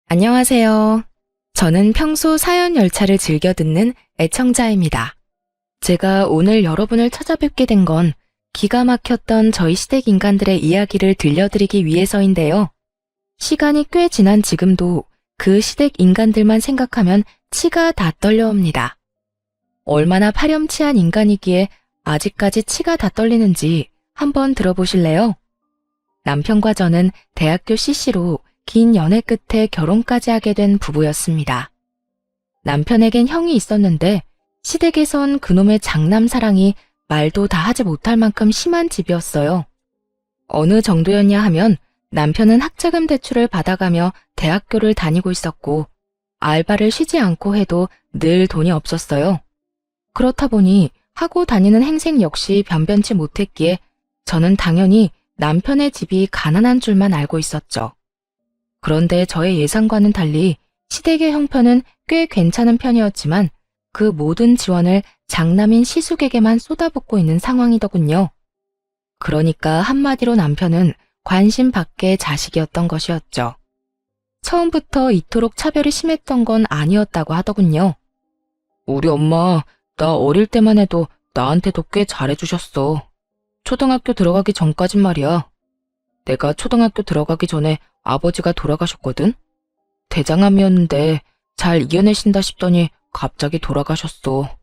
안녕하세요. 저는 평소 사연 열차를 즐겨 듣는 애청자입니다. 제가 오늘 여러분을 찾아뵙게 된 건 기가 막혔던 저희 시댁 인간들의 이야기를 들려드리기 위해서인데요. 시간이 꽤 지난 지금도 그 시댁 인간들만 생각하면 치가 다 떨려옵니다. 얼마나 파렴치한 인간이기에 아직까지 치가 다 떨리는지 한번 들어보실래요? 남편과 저는 대학교 CC로 긴 연애 끝에 결혼까지 하게 된 부부였습니다. 남편에겐 형이 있었는데 시댁에선 그놈의 장남 사랑이 말도 다 하지 못할 만큼 심한 집이었어요. 어느 정도였냐 하면 남편은 학자금 대출을 받아가며 대학교를 다니고 있었고 알바를 쉬지 않고 해도 늘 돈이 없었어요. 그렇다 보니 하고 다니는 행색 역시 변변치 못했기에 저는 당연히 남편의 집이 가난한 줄만 알고 있었죠. 그런데 저의 예상과는 달리 시댁의 형편은 꽤 괜찮은 편이었지만 그 모든 지원을 장남인 시숙에게만 쏟아붓고 있는 상황이더군요. 그러니까 한마디로 남편은 관심 밖의 자식이었던 것이었죠. 처음부터 이토록 차별이 심했던 건 아니었다고 하더군요. 우리 엄마, 나 어릴 때만 해도 나한테도 꽤 잘해주셨어. 초등학교 들어가기 전까진 말이야. 내가 초등학교 들어가기 전에 아버지가 돌아가셨거든? 대장암이었는데 잘 이겨내신다 싶더니 갑자기 돌아가셨어.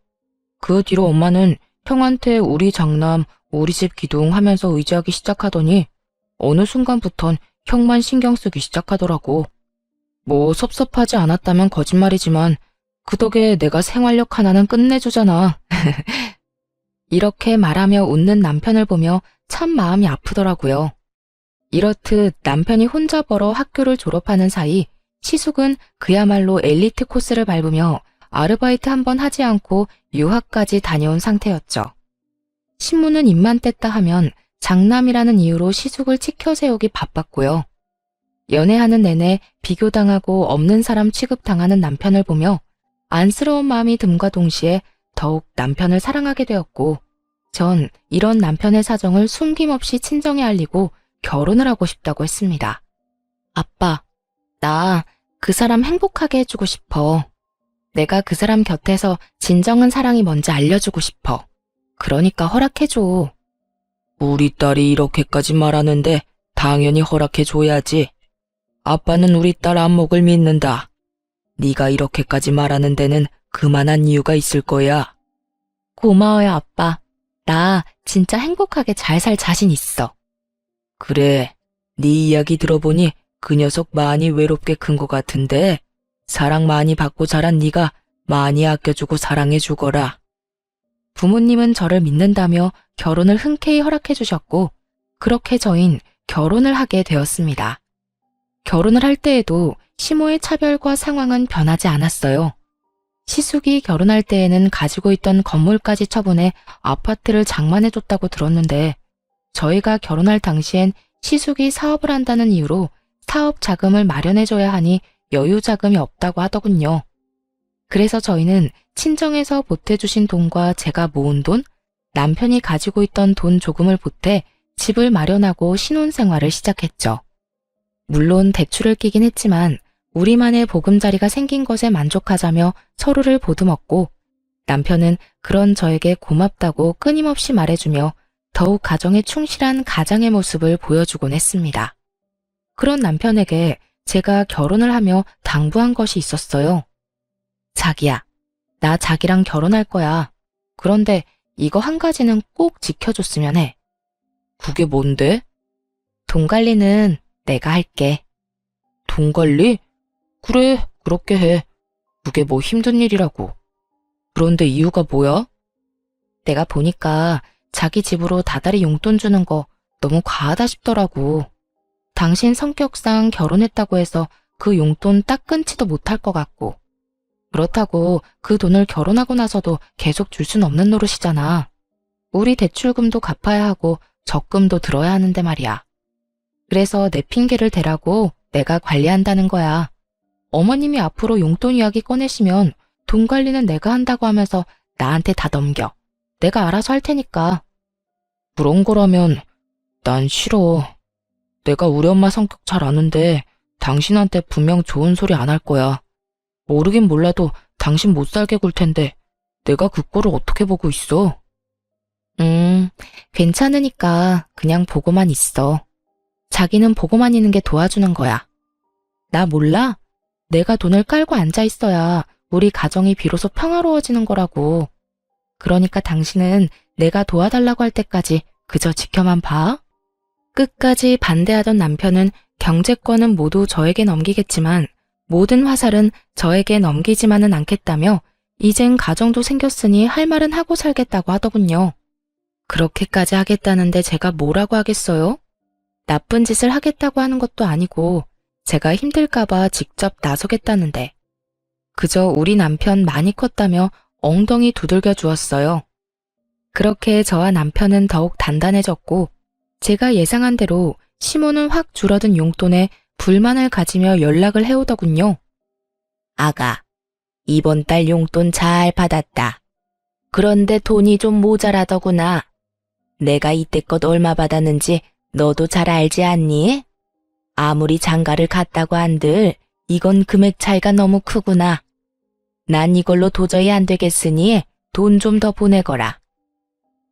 그 뒤로 엄마는 형한테 우리 장남, 우리 집 기둥 하면서 의지하기 시작하더니 어느 순간부턴 형만 신경 쓰기 시작하더라고. 뭐 섭섭하지 않았다면 거짓말이지만 그 덕에 내가 생활력 하나는 끝내주잖아. 이렇게 말하며 웃는 남편을 보며 참 마음이 아프더라고요. 이렇듯 남편이 혼자 벌어 학교를 졸업하는 사이 시숙은 그야말로 엘리트 코스를 밟으며 아르바이트 한 번 하지 않고 유학까지 다녀온 상태였죠. 신문은 입만 뗐다 하면 장남이라는 이유로 시숙을 치켜세우기 바빴고요. 연애하는 내내 비교당하고 없는 사람 취급당하는 남편을 보며 안쓰러운 마음이 듦과 동시에 더욱 남편을 사랑하게 되었고 전 이런 남편의 사정을 숨김없이 친정에 알리고 결혼을 하고 싶다고 했습니다. 아빠, 나 그 사람 행복하게 해주고 싶어. 내가 그 사람 곁에서 진정한 사랑이 뭔지 알려주고 싶어. 그러니까 허락해줘. 우리 딸이 이렇게까지 말하는데 당연히 허락해줘야지. 아빠는 우리 딸 안목을 믿는다. 네가 이렇게까지 말하는 데는 그만한 이유가 있을 거야. 고마워요, 아빠. 나 진짜 행복하게 잘 살 자신 있어. 그래, 네 이야기 들어보니 그 녀석 많이 외롭게 큰 것 같은데 사랑 많이 받고 자란 네가 많이 아껴주고 사랑해주거라. 부모님은 저를 믿는다며 결혼을 흔쾌히 허락해주셨고 그렇게 저흰 결혼을 하게 되었습니다. 결혼을 할 때에도 시모의 차별과 상황은 변하지 않았어요. 시숙이 결혼할 때에는 가지고 있던 건물까지 처분해 아파트를 장만해줬다고 들었는데 저희가 결혼할 당시엔 시숙이 사업을 한다는 이유로 사업 자금을 마련해줘야 하니 여유 자금이 없다고 하더군요. 그래서 저희는 친정에서 보태주신 돈과 제가 모은 돈, 남편이 가지고 있던 돈 조금을 보태 집을 마련하고 신혼생활을 시작했죠. 물론 대출을 끼긴 했지만 우리만의 보금자리가 생긴 것에 만족하자며 서로를 보듬었고 남편은 그런 저에게 고맙다고 끊임없이 말해주며 더욱 가정에 충실한 가장의 모습을 보여주곤 했습니다. 그런 남편에게 제가 결혼을 하며 당부한 것이 있었어요. 자기야, 나 자기랑 결혼할 거야. 그런데 이거 한 가지는 꼭 지켜줬으면 해. 그게 뭔데? 돈 관리는 내가 할게. 돈 관리? 그래, 그렇게 해. 그게 뭐 힘든 일이라고. 그런데 이유가 뭐야? 내가 보니까 자기 집으로 다달이 용돈 주는 거 너무 과하다 싶더라고. 당신 성격상 결혼했다고 해서 그 용돈 딱 끊지도 못할 것 같고. 그렇다고 그 돈을 결혼하고 나서도 계속 줄 순 없는 노릇이잖아. 우리 대출금도 갚아야 하고 적금도 들어야 하는데 말이야. 그래서 내 핑계를 대라고 내가 관리한다는 거야. 어머님이 앞으로 용돈 이야기 꺼내시면 돈 관리는 내가 한다고 하면서 나한테 다 넘겨. 내가 알아서 할 테니까. 그런 거라면 난 싫어. 내가 우리 엄마 성격 잘 아는데 당신한테 분명 좋은 소리 안 할 거야. 모르긴 몰라도 당신 못 살게 굴 텐데 내가 그 꼴을 어떻게 보고 있어? 괜찮으니까 그냥 보고만 있어. 자기는 보고만 있는 게 도와주는 거야. 나 몰라? 내가 돈을 깔고 앉아 있어야 우리 가정이 비로소 평화로워지는 거라고. 그러니까 당신은 내가 도와달라고 할 때까지 그저 지켜만 봐. 끝까지 반대하던 남편은 경제권은 모두 저에게 넘기겠지만 모든 화살은 저에게 넘기지만은 않겠다며 이젠 가정도 생겼으니 할 말은 하고 살겠다고 하더군요. 그렇게까지 하겠다는데 제가 뭐라고 하겠어요? 나쁜 짓을 하겠다고 하는 것도 아니고 제가 힘들까봐 직접 나서겠다는데 그저 우리 남편 많이 컸다며 엉덩이 두들겨 주었어요. 그렇게 저와 남편은 더욱 단단해졌고 제가 예상한 대로 시모는 확 줄어든 용돈에 불만을 가지며 연락을 해오더군요. 아가, 이번 달 용돈 잘 받았다. 그런데 돈이 좀 모자라더구나. 내가 이때껏 얼마 받았는지 너도 잘 알지 않니? 아무리 장가를 갔다고 한들 이건 금액 차이가 너무 크구나. 난 이걸로 도저히 안 되겠으니 돈 좀 더 보내거라.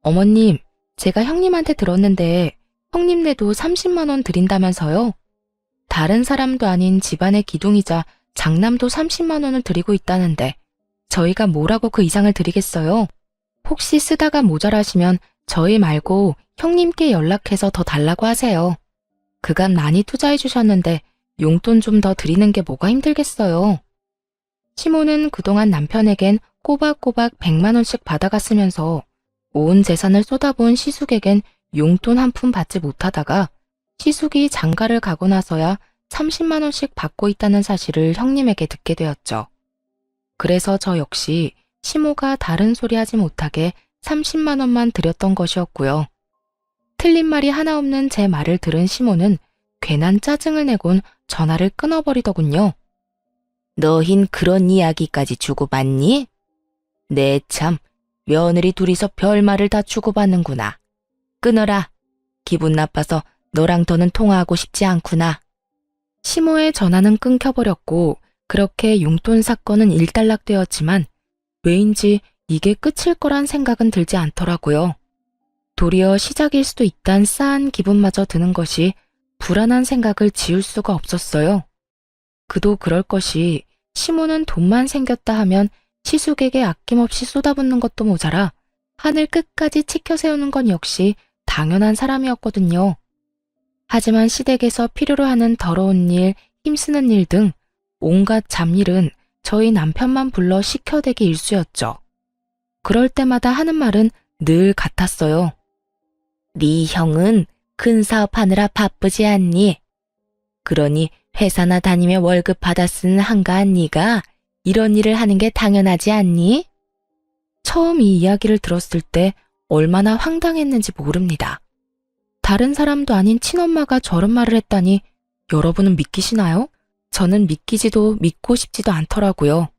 어머님, 제가 형님한테 들었는데 형님네도 30만 원 드린다면서요? 다른 사람도 아닌 집안의 기둥이자 장남도 30만 원을 드리고 있다는데 저희가 뭐라고 그 이상을 드리겠어요? 혹시 쓰다가 모자라시면 저희 말고 형님께 연락해서 더 달라고 하세요. 그간 많이 투자해 주셨는데 용돈 좀 더 드리는 게 뭐가 힘들겠어요. 시모는 그동안 남편에겐 꼬박꼬박 100만 원씩 받아갔으면서 온 재산을 쏟아부은 시숙에겐 용돈 한 푼 받지 못하다가 시숙이 장가를 가고 나서야 30만 원씩 받고 있다는 사실을 형님에게 듣게 되었죠. 그래서 저 역시 시모가 다른 소리 하지 못하게 30만 원만 드렸던 것이었고요. 틀린 말이 하나 없는 제 말을 들은 시모는 괜한 짜증을 내곤 전화를 끊어버리더군요. 너흰 그런 이야기까지 주고받니? 네 참, 며느리 둘이서 별말을 다 주고받는구나. 끊어라. 기분 나빠서 너랑 더는 통화하고 싶지 않구나. 시모의 전화는 끊겨버렸고 그렇게 용돈 사건은 일단락되었지만 왜인지 이게 끝일 거란 생각은 들지 않더라고요. 도리어 시작일 수도 있단 싸한 기분마저 드는 것이 불안한 생각을 지울 수가 없었어요. 그도 그럴 것이 시모는 돈만 생겼다 하면 시숙에게 아낌없이 쏟아붓는 것도 모자라 하늘 끝까지 치켜 세우는 건 역시 당연한 사람이었거든요. 하지만 시댁에서 필요로 하는 더러운 일, 힘쓰는 일 등 온갖 잡일은 저희 남편만 불러 시켜대기 일쑤였죠. 그럴 때마다 하는 말은 늘 같았어요. 네 형은 큰 사업하느라 바쁘지 않니? 그러니 회사나 다니며 월급 받아 쓰는 한가한 네가 이런 일을 하는 게 당연하지 않니? 처음 이 이야기를 들었을 때 얼마나 황당했는지 모릅니다. 다른 사람도 아닌 친엄마가 저런 말을 했다니 여러분은 믿기시나요? 저는 믿기지도 믿고 싶지도 않더라고요.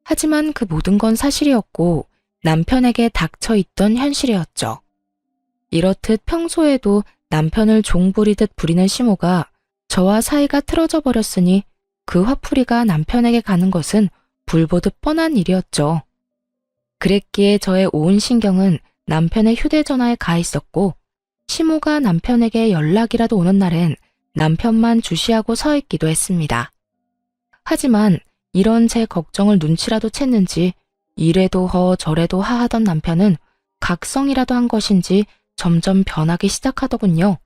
하지만 그 모든 건 사실이었고 남편에게 닥쳐 있던 현실이었죠. 이렇듯 평소에도 남편을 종부리듯 부리는 시모가 저와 사이가 틀어져 버렸으니 그 화풀이가 남편에게 가는 것은 불보듯 뻔한 일이었죠. 그랬기에 저의 온 신경은 남편의 휴대전화에 가 있었고 시모가 남편에게 연락이라도 오는 날엔 남편만 주시하고 서 있기도 했습니다. 하지만 이런 제 걱정을 눈치라도 챘는지 이래도 허 저래도 하 하던 남편은 각성이라도 한 것인지 점점 변하기 시작하더군요.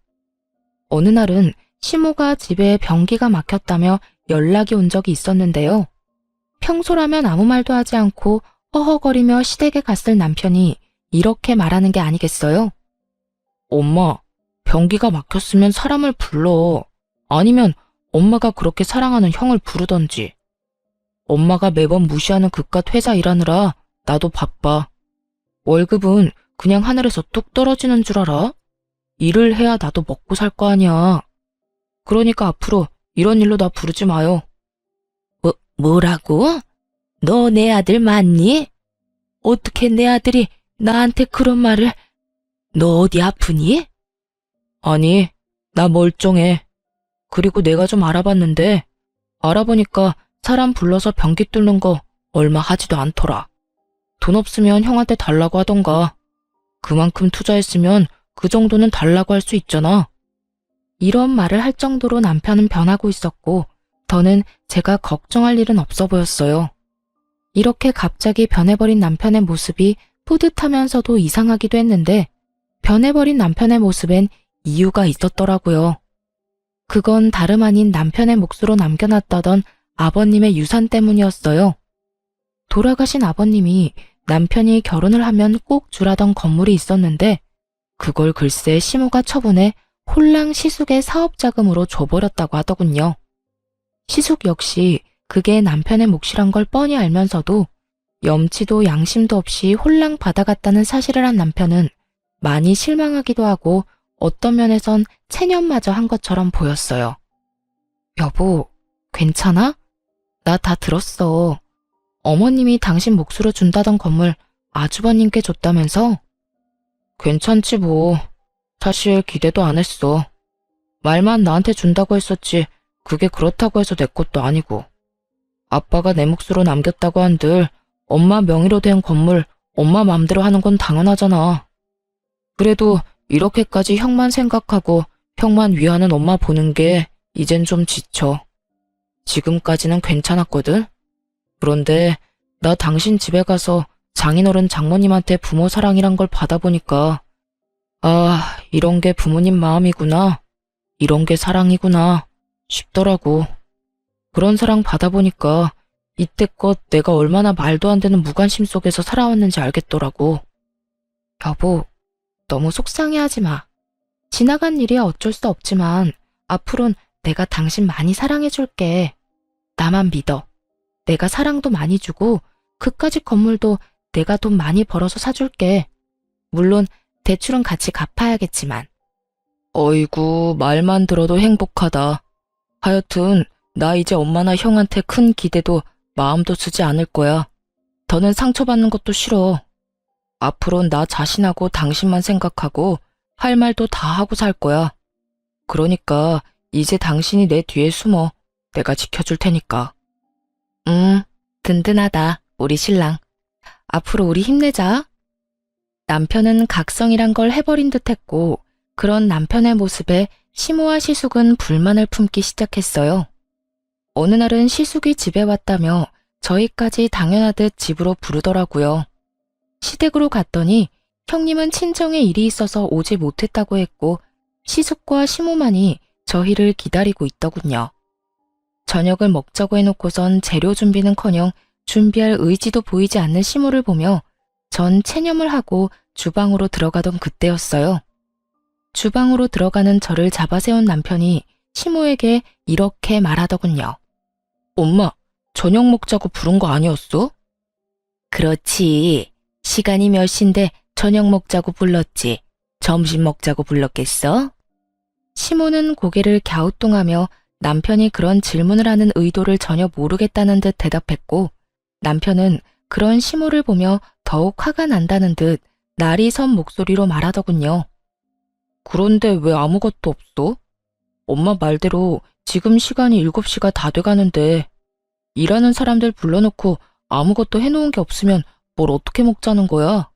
어느 날은 시모가 집에 변기가 막혔다며 연락이 온 적이 있었는데요. 평소라면 아무 말도 하지 않고 허허거리며 시댁에 갔을 남편이 이렇게 말하는 게 아니겠어요? 엄마, 변기가 막혔으면 사람을 불러. 아니면 엄마가 그렇게 사랑하는 형을 부르던지. 엄마가 매번 무시하는 그깟 회사 일하느라 나도 바빠. 월급은 그냥 하늘에서 뚝 떨어지는 줄 알아? 일을 해야 나도 먹고 살 거 아니야. 그러니까 앞으로 이런 일로 나 부르지 마요. 뭐라고? 너 내 아들 맞니? 어떻게 내 아들이 나한테 그런 말을... 너 어디 아프니? 아니, 나 멀쩡해. 그리고 내가 좀 알아보니까 사람 불러서 변기 뚫는 거 얼마 하지도 않더라. 돈 없으면 형한테 달라고 하던가. 그만큼 투자했으면 그 정도는 달라고 할 수 있잖아. 이런 말을 할 정도로 남편은 변하고 있었고 더는 제가 걱정할 일은 없어 보였어요. 이렇게 갑자기 변해버린 남편의 모습이 뿌듯하면서도 이상하기도 했는데 변해버린 남편의 모습엔 이유가 있었더라고요. 그건 다름 아닌 남편의 몫으로 남겨놨다던 아버님의 유산 때문이었어요. 돌아가신 아버님이 남편이 결혼을 하면 꼭 주라던 건물이 있었는데 그걸 글쎄 시모가 처분해 홀랑 시숙의 사업자금으로 줘버렸다고 하더군요. 시숙 역시 그게 남편의 몫이란 걸 뻔히 알면서도 염치도 양심도 없이 홀랑 받아갔다는 사실을 한 남편은 많이 실망하기도 하고 어떤 면에선 체념마저 한 것처럼 보였어요. 여보, 괜찮아? 나 다 들었어. 어머님이 당신 몫으로 준다던 건물 아주버님께 줬다면서? 괜찮지 뭐. 사실 기대도 안 했어. 말만 나한테 준다고 했었지 그게 그렇다고 해서 내 것도 아니고. 아빠가 내 몫으로 남겼다고 한들 엄마 명의로 된 건물 엄마 맘대로 하는 건 당연하잖아. 그래도 이렇게까지 형만 생각하고 형만 위하는 엄마 보는 게 이젠 좀 지쳐. 지금까지는 괜찮았거든. 그런데 나 당신 집에 가서 장인어른 장모님한테 부모 사랑이란 걸 받아보니까 아, 이런 게 부모님 마음이구나. 이런 게 사랑이구나 싶더라고. 그런 사랑 받아보니까 이때껏 내가 얼마나 말도 안 되는 무관심 속에서 살아왔는지 알겠더라고. 여보, 너무 속상해하지 마. 지나간 일이야 어쩔 수 없지만 앞으론 내가 당신 많이 사랑해줄게. 나만 믿어. 내가 사랑도 많이 주고 그까짓 건물도 내가 돈 많이 벌어서 사줄게. 물론 대출은 같이 갚아야겠지만. 어이구, 말만 들어도 행복하다. 하여튼 나 이제 엄마나 형한테 큰 기대도 마음도 쓰지 않을 거야. 더는 상처받는 것도 싫어. 앞으로는 나 자신하고 당신만 생각하고 할 말도 다 하고 살 거야. 그러니까 이제 당신이 내 뒤에 숨어. 내가 지켜줄 테니까. 든든하다, 우리 신랑. 앞으로 우리 힘내자. 남편은 각성이란 걸 해버린 듯 했고 그런 남편의 모습에 시모와 시숙은 불만을 품기 시작했어요. 어느 날은 시숙이 집에 왔다며 저희까지 당연하듯 집으로 부르더라고요. 시댁으로 갔더니 형님은 친정에 일이 있어서 오지 못했다고 했고 시숙과 시모만이 저희를 기다리고 있더군요. 저녁을 먹자고 해놓고선 재료 준비는커녕 준비할 의지도 보이지 않는 시모를 보며 전 체념을 하고 주방으로 들어가던 그때였어요. 주방으로 들어가는 저를 잡아세운 남편이 시모에게 이렇게 말하더군요. 엄마, 저녁 먹자고 부른 거 아니었어? 그렇지. 시간이 몇 시인데 저녁 먹자고 불렀지. 점심 먹자고 불렀겠어? 시모는 고개를 갸우뚱하며 남편이 그런 질문을 하는 의도를 전혀 모르겠다는 듯 대답했고 남편은 그런 시모를 보며 더욱 화가 난다는 듯 날이 선 목소리로 말하더군요. 그런데 왜 아무것도 없어? 엄마 말대로 지금 시간이 7시가 다 돼가는데 일하는 사람들 불러놓고 아무것도 해놓은 게 없으면 뭘 어떻게 먹자는 거야?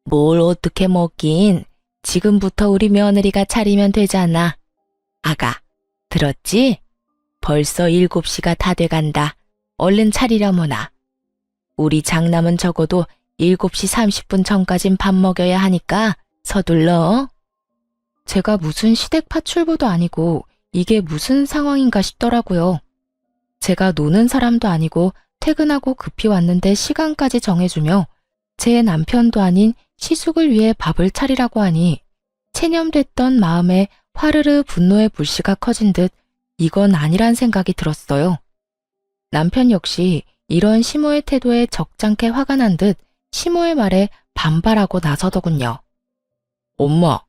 뭘 어떻게 먹긴. 지금부터 우리 며느리가 차리면 되잖아. 아가, 들었지? 벌써 7시가 다 돼간다. 얼른 차리려무나. 우리 장남은 적어도 7시 30분 전까진 밥 먹여야 하니까 서둘러. 제가 무슨 시댁 파출부도 아니고 이게 무슨 상황인가 싶더라고요. 제가 노는 사람도 아니고 퇴근하고 급히 왔는데 시간까지 정해주며 제 남편도 아닌 시숙을 위해 밥을 차리라고 하니 체념됐던 마음에 화르르 분노의 불씨가 커진 듯 이건 아니란 생각이 들었어요. 남편 역시 이런 시모의 태도에 적잖게 화가 난 듯 시모의 말에 반발하고 나서더군요. 엄마,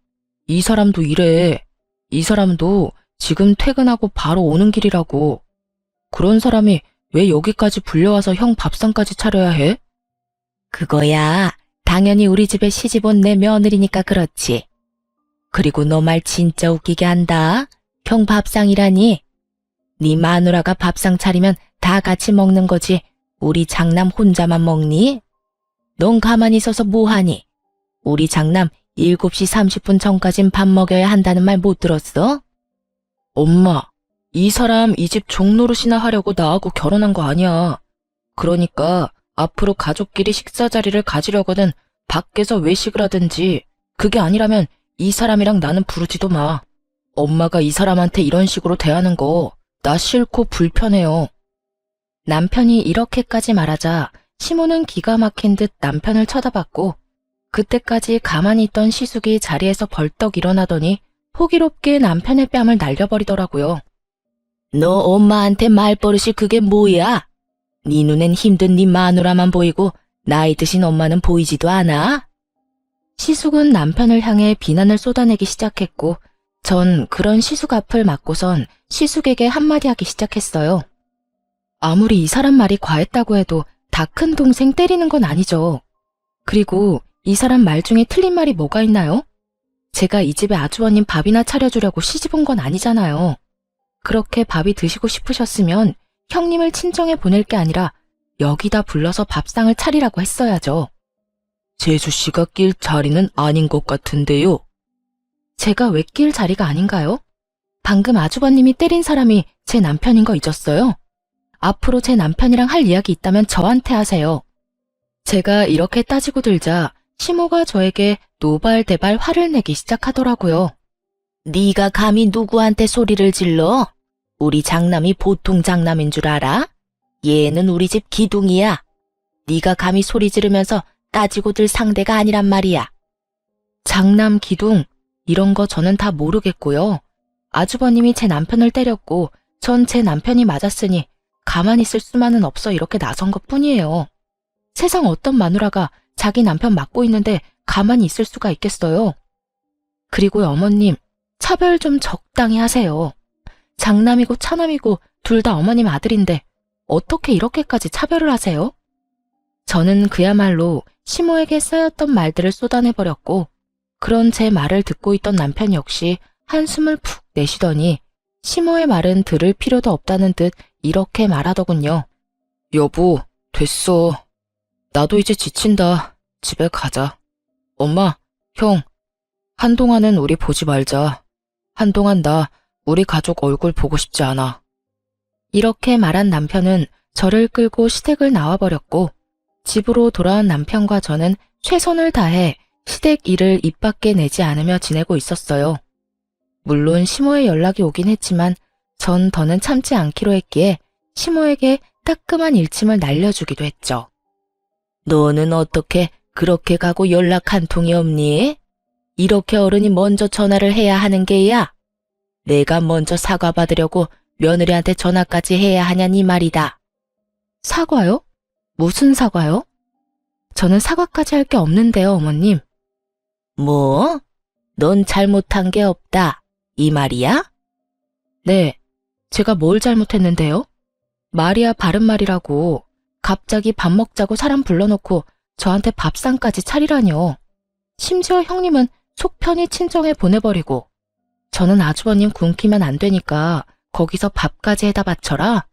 이 사람도 이래. 이 사람도 지금 퇴근하고 바로 오는 길이라고. 그런 사람이 왜 여기까지 불려와서 형 밥상까지 차려야 해? 그거야 당연히 우리 집에 시집 온 내 며느리니까 그렇지. 그리고 너 말 진짜 웃기게 한다. 형 밥상이라니? 네 마누라가 밥상 차리면 다 같이 먹는 거지. 우리 장남 혼자만 먹니? 넌 가만히 있어서 뭐하니? 우리 장남 7시 30분 전까진 밥 먹여야 한다는 말 못 들었어? 엄마, 이 사람 이 집 종노릇이나 하려고 나하고 결혼한 거 아니야. 그러니까 앞으로 가족끼리 식사 자리를 가지려거든 밖에서 외식을 하든지, 그게 아니라면 이 사람이랑 나는 부르지도 마. 엄마가 이 사람한테 이런 식으로 대하는 거 나 싫고 불편해요. 남편이 이렇게까지 말하자 시모는 기가 막힌 듯 남편을 쳐다봤고, 그때까지 가만히 있던 시숙이 자리에서 벌떡 일어나더니 호기롭게 남편의 뺨을 날려버리더라고요. 너 엄마한테 말버릇이 그게 뭐야? 네 눈엔 힘든 네 마누라만 보이고 나이 드신 엄마는 보이지도 않아? 시숙은 남편을 향해 비난을 쏟아내기 시작했고, 전 그런 시숙 앞을 막고선 시숙에게 한마디 하기 시작했어요. 아무리 이 사람 말이 과했다고 해도 다 큰 동생 때리는 건 아니죠. 그리고 이 사람 말 중에 틀린 말이 뭐가 있나요? 제가 이 집에 아주버님 밥이나 차려주려고 시집 온 건 아니잖아요. 그렇게 밥이 드시고 싶으셨으면 형님을 친정에 보낼 게 아니라 여기다 불러서 밥상을 차리라고 했어야죠. 재수씨가 낄 자리는 아닌 것 같은데요. 제가 왜 낄 자리가 아닌가요? 방금 아주버님이 때린 사람이 제 남편인 거 잊었어요? 앞으로 제 남편이랑 할 이야기 있다면 저한테 하세요. 제가 이렇게 따지고 들자 시모가 저에게 노발대발 화를 내기 시작하더라고요. 네가 감히 누구한테 소리를 질러? 우리 장남이 보통 장남인 줄 알아? 얘는 우리 집 기둥이야. 네가 감히 소리 지르면서 따지고 들 상대가 아니란 말이야. 장남 기둥, 이런 거 저는 다 모르겠고요. 아주버님이 제 남편을 때렸고 전 제 남편이 맞았으니 가만히 있을 수만은 없어 이렇게 나선 것뿐이에요. 세상 어떤 마누라가 자기 남편 맞고 있는데 가만히 있을 수가 있겠어요. 그리고요, 어머님, 차별 좀 적당히 하세요. 장남이고 차남이고 둘 다 어머님 아들인데 어떻게 이렇게까지 차별을 하세요? 저는 그야말로 시모에게 쌓였던 말들을 쏟아내버렸고, 그런 제 말을 듣고 있던 남편 역시 한숨을 푹 내쉬더니 시모의 말은 들을 필요도 없다는 듯 이렇게 말하더군요. 여보, 됐어. 나도 이제 지친다. 집에 가자. 엄마, 형, 한동안은 우리 보지 말자. 한동안 나 우리 가족 얼굴 보고 싶지 않아. 이렇게 말한 남편은 저를 끌고 시댁을 나와버렸고, 집으로 돌아온 남편과 저는 최선을 다해 시댁 일을 입 밖에 내지 않으며 지내고 있었어요. 물론 시모의 연락이 오긴 했지만 전 더는 참지 않기로 했기에 시모에게 따끔한 일침을 날려주기도 했죠. 너는 어떻게 그렇게 가고 연락 한 통이 없니? 이렇게 어른이 먼저 전화를 해야 하는 게야. 내가 먼저 사과받으려고 며느리한테 전화까지 해야 하냐니 말이다. 사과요? 무슨 사과요? 저는 사과까지 할 게 없는데요, 어머님. 뭐? 넌 잘못한 게 없다. 이 말이야? 네, 제가 뭘 잘못했는데요? 말이야 바른 말이라고 갑자기 밥 먹자고 사람 불러놓고 저한테 밥상까지 차리라뇨. 심지어 형님은 속 편히 친정에 보내버리고 저는 아주버님 굶기면 안 되니까 거기서 밥까지 해다 바쳐라.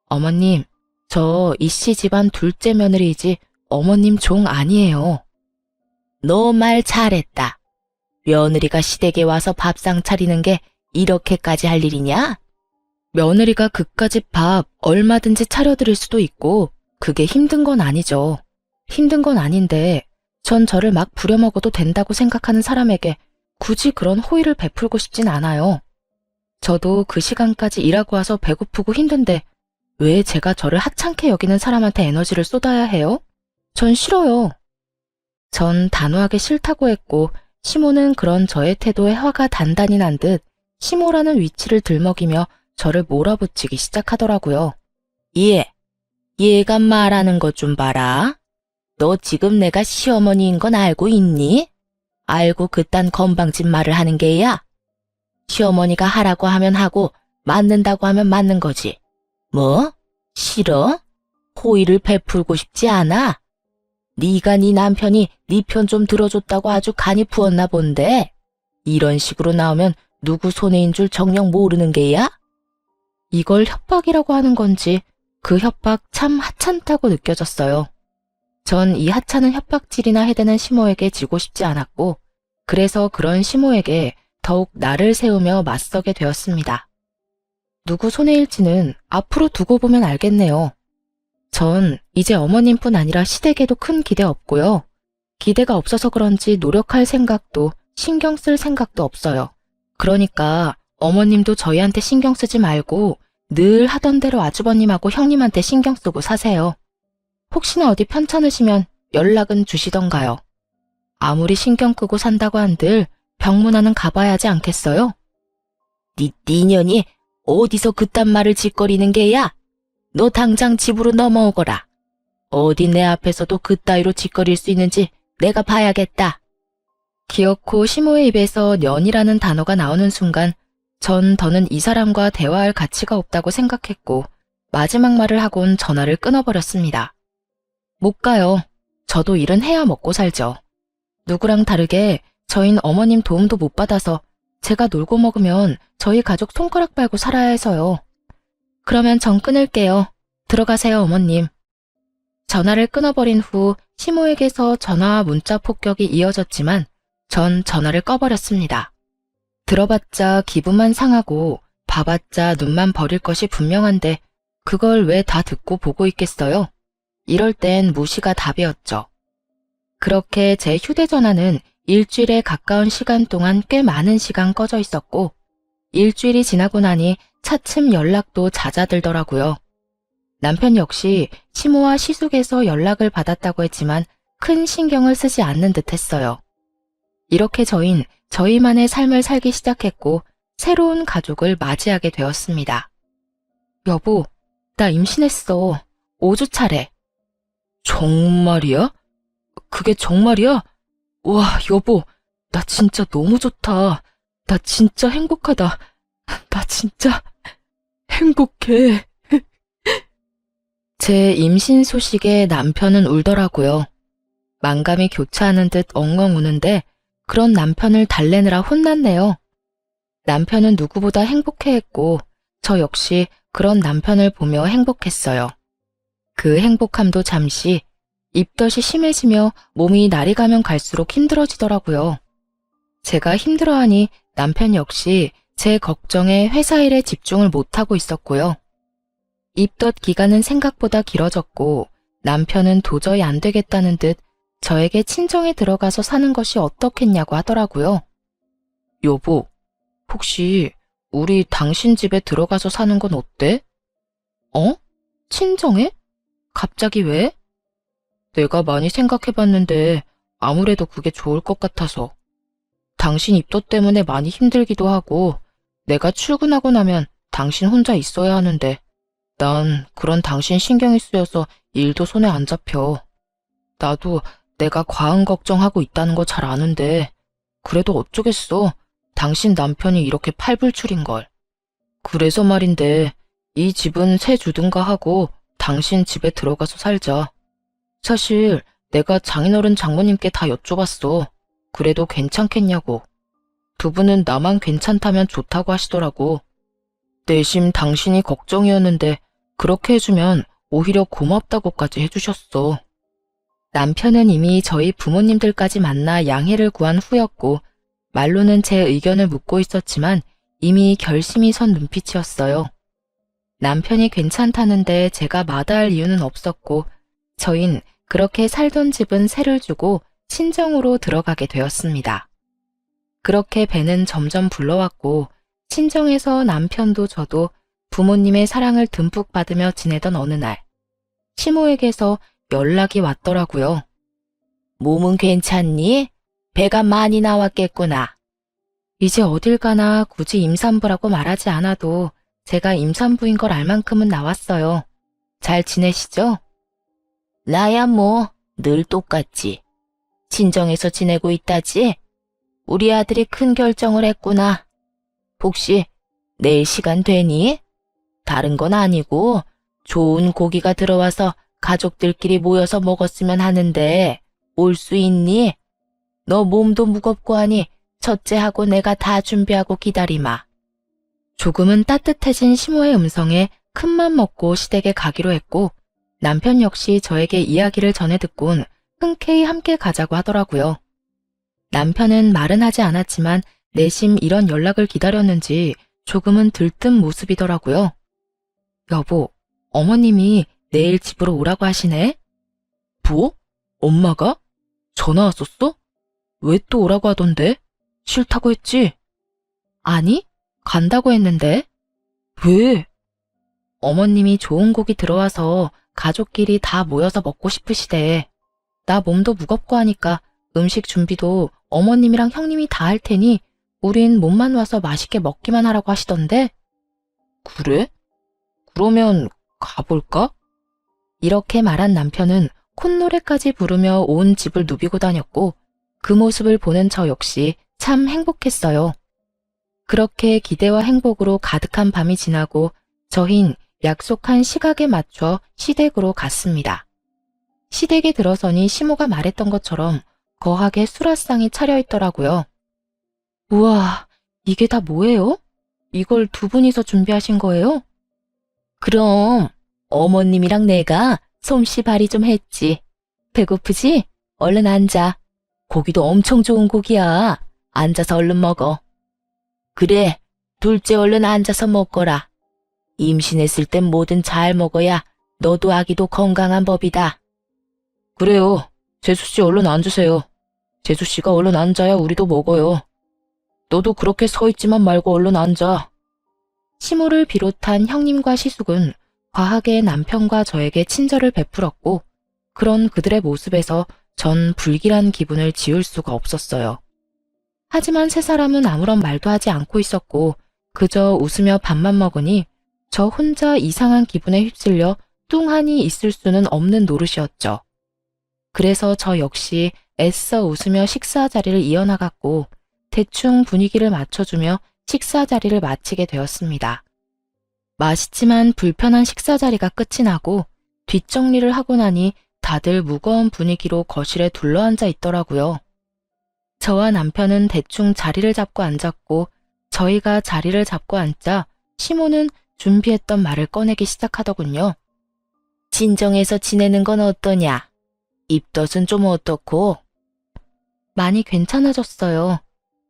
어머님, 저 이씨 집안 둘째 며느리이지 어머님 종 아니에요. 너 말 잘했다. 며느리가 시댁에 와서 밥상 차리는 게 이렇게까지 할 일이냐? 며느리가 그까짓 밥 얼마든지 차려드릴 수도 있고 그게 힘든 건 아니죠. 힘든 건 아닌데 전 저를 막 부려먹어도 된다고 생각하는 사람에게 굳이 그런 호의를 베풀고 싶진 않아요. 저도 그 시간까지 일하고 와서 배고프고 힘든데 왜 제가 저를 하찮게 여기는 사람한테 에너지를 쏟아야 해요? 전 싫어요. 전 단호하게 싫다고 했고 시모는 그런 저의 태도에 화가 단단히 난 듯 시모라는 위치를 들먹이며 저를 몰아붙이기 시작하더라고요. 얘가 말하는 것 좀 봐라. 너 지금 내가 시어머니인 건 알고 있니? 알고 그딴 건방진 말을 하는 게야? 시어머니가 하라고 하면 하고 맞는다고 하면 맞는 거지. 뭐? 싫어? 호의를 베풀고 싶지 않아? 네가 네 남편이 네 편 좀 들어줬다고 아주 간이 부었나 본데 이런 식으로 나오면 누구 손해인 줄 정녕 모르는 게야? 이걸 협박이라고 하는 건지 그 협박 참 하찮다고 느껴졌어요. 전 이 하찮은 협박질이나 해대는 시모에게 지고 싶지 않았고 그래서 그런 시모에게 더욱 나를 세우며 맞서게 되었습니다. 누구 손해일지는 앞으로 두고 보면 알겠네요. 전 이제 어머님뿐 아니라 시댁에도 큰 기대 없고요. 기대가 없어서 그런지 노력할 생각도 신경 쓸 생각도 없어요. 그러니까 어머님도 저희한테 신경 쓰지 말고 늘 하던 대로 아주버님하고 형님한테 신경 쓰고 사세요. 혹시나 어디 편찮으시면 연락은 주시던가요. 아무리 신경 끄고 산다고 한들 병문안은 가봐야 하지 않겠어요? 네 년이 어디서 그딴 말을 짓거리는 게야? 너 당장 집으로 넘어오거라. 어디 내 앞에서도 그따위로 짓거릴 수 있는지 내가 봐야겠다. 기어코 시모의 입에서 년이라는 단어가 나오는 순간 전 더는 이 사람과 대화할 가치가 없다고 생각했고 마지막 말을 하곤 전화를 끊어버렸습니다. 못 가요. 저도 일은 해야 먹고 살죠. 누구랑 다르게 저흰 어머님 도움도 못 받아서 제가 놀고 먹으면 저희 가족 손가락 빨고 살아야 해서요. 그러면 전 끊을게요. 들어가세요, 어머님. 전화를 끊어버린 후 시모에게서 전화와 문자 폭격이 이어졌지만 전 전화를 꺼버렸습니다. 들어봤자 기분만 상하고 봐봤자 눈만 버릴 것이 분명한데 그걸 왜 다 듣고 보고 있겠어요? 이럴 땐 무시가 답이었죠. 그렇게 제 휴대전화는 일주일에 가까운 시간 동안 꽤 많은 시간 꺼져 있었고 일주일이 지나고 나니 차츰 연락도 잦아들더라고요. 남편 역시 시모와 시숙에서 연락을 받았다고 했지만 큰 신경을 쓰지 않는 듯 했어요. 이렇게 저희만의 삶을 살기 시작했고 새로운 가족을 맞이하게 되었습니다. 여보, 나 임신했어. 5주 차래. 정말이야? 그게 정말이야? 와, 여보, 나 진짜 너무 좋다. 나 진짜 행복하다. 나 진짜 행복해. 제 임신 소식에 남편은 울더라고요. 만감이 교차하는 듯 엉엉 우는데 그런 남편을 달래느라 혼났네요. 남편은 누구보다 행복해했고 저 역시 그런 남편을 보며 행복했어요. 그 행복함도 잠시 입덧이 심해지며 몸이 날이 가면 갈수록 힘들어지더라고요. 제가 힘들어하니 남편 역시 제 걱정에 회사 일에 집중을 못하고 있었고요. 입덧 기간은 생각보다 길어졌고 남편은 도저히 안 되겠다는 듯 저에게 친정에 들어가서 사는 것이 어떻겠냐고 하더라고요. 여보, 혹시 우리 당신 집에 들어가서 사는 건 어때? 어? 친정에? 갑자기 왜? 내가 많이 생각해봤는데 아무래도 그게 좋을 것 같아서. 당신 입덧 때문에 많이 힘들기도 하고 내가 출근하고 나면 당신 혼자 있어야 하는데 난 그런 당신 신경이 쓰여서 일도 손에 안 잡혀. 나도 내가 과한 걱정하고 있다는 거 잘 아는데 그래도 어쩌겠어. 당신 남편이 이렇게 팔불출인걸. 그래서 말인데 이 집은 새 주든가 하고 당신 집에 들어가서 살자. 사실 내가 장인어른 장모님께 다 여쭤봤어. 그래도 괜찮겠냐고. 두 분은 나만 괜찮다면 좋다고 하시더라고. 내심 당신이 걱정이었는데 그렇게 해주면 오히려 고맙다고까지 해주셨어. 남편은 이미 저희 부모님들까지 만나 양해를 구한 후였고 말로는 제 의견을 묻고 있었지만 이미 결심이 선 눈빛이었어요. 남편이 괜찮다는데 제가 마다할 이유는 없었고 저흰 그렇게 살던 집은 세를 주고 친정으로 들어가게 되었습니다. 그렇게 배는 점점 불러왔고 친정에서 남편도 저도 부모님의 사랑을 듬뿍 받으며 지내던 어느 날 시모에게서 연락이 왔더라고요. 몸은 괜찮니? 배가 많이 나왔겠구나. 이제 어딜 가나 굳이 임산부라고 말하지 않아도 제가 임산부인 걸 알 만큼은 나왔어요. 잘 지내시죠? 나야 뭐 늘 똑같지. 친정에서 지내고 있다지? 우리 아들이 큰 결정을 했구나. 혹시 내일 시간 되니? 다른 건 아니고 좋은 고기가 들어와서 가족들끼리 모여서 먹었으면 하는데 올 수 있니? 너 몸도 무겁고 하니 첫째하고 내가 다 준비하고 기다리마. 조금은 따뜻해진 시모의 음성에 큰맘 먹고 시댁에 가기로 했고 남편 역시 저에게 이야기를 전해 듣곤 흔쾌히 함께 가자고 하더라고요. 남편은 말은 하지 않았지만 내심 이런 연락을 기다렸는지 조금은 들뜬 모습이더라고요. 여보, 어머님이 내일 집으로 오라고 하시네? 뭐? 엄마가? 전화 왔었어? 왜 또 오라고 하던데? 싫다고 했지? 아니, 간다고 했는데. 왜? 어머님이 좋은 곡이 들어와서 가족끼리 다 모여서 먹고 싶으시대. 나 몸도 무겁고 하니까 음식 준비도 어머님이랑 형님이 다 할 테니 우린 몸만 와서 맛있게 먹기만 하라고 하시던데. 그래? 그러면 가볼까? 이렇게 말한 남편은 콧노래까지 부르며 온 집을 누비고 다녔고 그 모습을 보는 저 역시 참 행복했어요. 그렇게 기대와 행복으로 가득한 밤이 지나고 저흰 약속한 시각에 맞춰 시댁으로 갔습니다. 시댁에 들어서니 시모가 말했던 것처럼 거하게 수라상이 차려있더라고요. 우와, 이게 다 뭐예요? 이걸 두 분이서 준비하신 거예요? 그럼 어머님이랑 내가 솜씨 발휘 좀 했지. 배고프지? 얼른 앉아. 고기도 엄청 좋은 고기야. 앉아서 얼른 먹어. 그래, 둘째 얼른 앉아서 먹거라. 임신했을 땐 뭐든 잘 먹어야 너도 아기도 건강한 법이다. 그래요. 재수씨 얼른 앉으세요. 재수씨가 얼른 앉아야 우리도 먹어요. 너도 그렇게 서 있지만 말고 얼른 앉아. 시모를 비롯한 형님과 시숙은 과하게 남편과 저에게 친절을 베풀었고 그런 그들의 모습에서 전 불길한 기분을 지울 수가 없었어요. 하지만 세 사람은 아무런 말도 하지 않고 있었고 그저 웃으며 밥만 먹으니 저 혼자 이상한 기분에 휩쓸려 뚱하니 있을 수는 없는 노릇이었죠. 그래서 저 역시 애써 웃으며 식사 자리를 이어나갔고 대충 분위기를 맞춰주며 식사 자리를 마치게 되었습니다. 맛있지만 불편한 식사 자리가 끝이 나고 뒷정리를 하고 나니 다들 무거운 분위기로 거실에 둘러앉아 있더라고요. 저와 남편은 대충 자리를 잡고 앉았고 저희가 자리를 잡고 앉자 시모는 준비했던 말을 꺼내기 시작하더군요. 친정에서 지내는 건 어떠냐? 입덧은 좀 어떻고? 많이 괜찮아졌어요.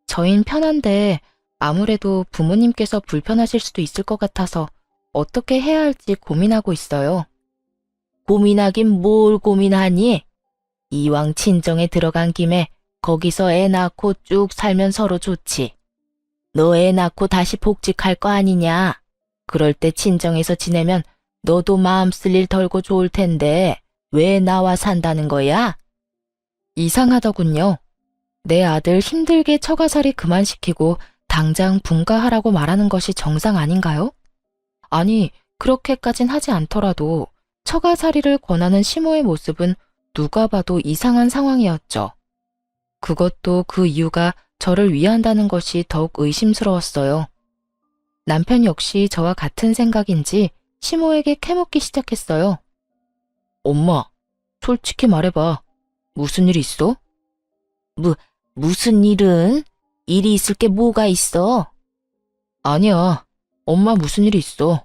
저흰 편한데 아무래도 부모님께서 불편하실 수도 있을 것 같아서 어떻게 해야 할지 고민하고 있어요. 고민하긴 뭘 고민하니? 이왕 친정에 들어간 김에 거기서 애 낳고 쭉 살면 서로 좋지. 너 애 낳고 다시 복직할 거 아니냐? 그럴 때 친정에서 지내면 너도 마음 쓸 일 덜고 좋을 텐데 왜 나와 산다는 거야? 이상하더군요. 내 아들 힘들게 처가살이 그만시키고 당장 분가하라고 말하는 것이 정상 아닌가요? 아니, 그렇게까진 하지 않더라도 처가살이를 권하는 시모의 모습은 누가 봐도 이상한 상황이었죠. 그것도 그 이유가 저를 위한다는 것이 더욱 의심스러웠어요. 남편 역시 저와 같은 생각인지 시모에게 캐묻기 시작했어요. 엄마, 솔직히 말해봐. 무슨 일 있어? 무슨 일은? 일이 있을 게 뭐가 있어? 아니야. 엄마 무슨 일이 있어.